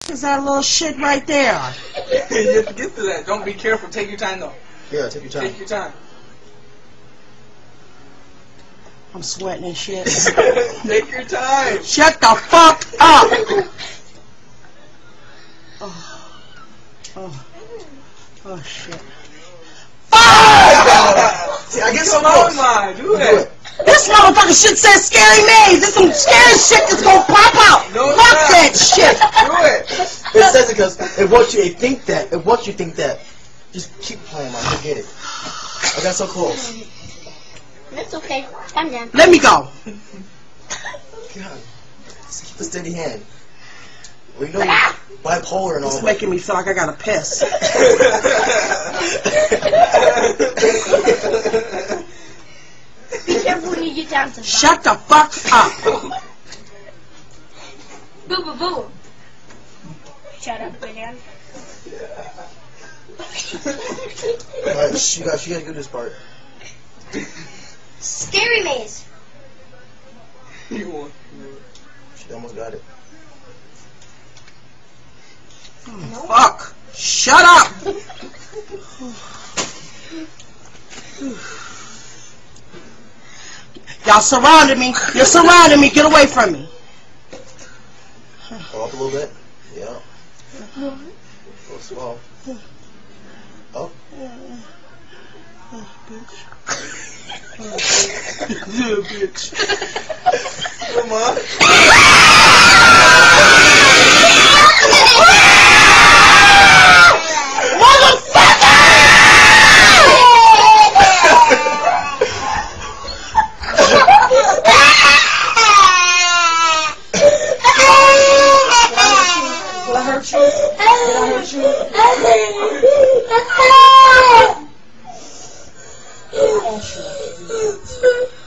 Is that little shit right there? You have to get to that. Don't be careful. Take your time, though. Yeah, take your time. Take your time. I'm sweating and shit. Take your time. Shut the fuck up! Oh shit. See, I guess Come on, man. Do it. This motherfucker shit says scary maze. This some scary shit that's gonna pop out. No, Fuck that shit. Do it. It says it because it wants you to think that. It wants you to think that. Just keep playing, man. Forget it. I got so close. That's okay. I'm done. Let me go. God. Just keep a steady hand. We know you're bipolar and all It's that. making me feel like I gotta piss. Be careful when you get down to the Shut the fuck up. Boo boo boo. Shut up, man. Alright, she gotta do this part. Scary maze. You won. She almost got it. Fuck. Shut up. Y'all surrounded me. You're surrounding me. Get away from me. Go up a little bit. Yeah. Go slow. Up. Yeah, bitch. Come on. Did I hurt you? Did I hurt you? Oh, shit.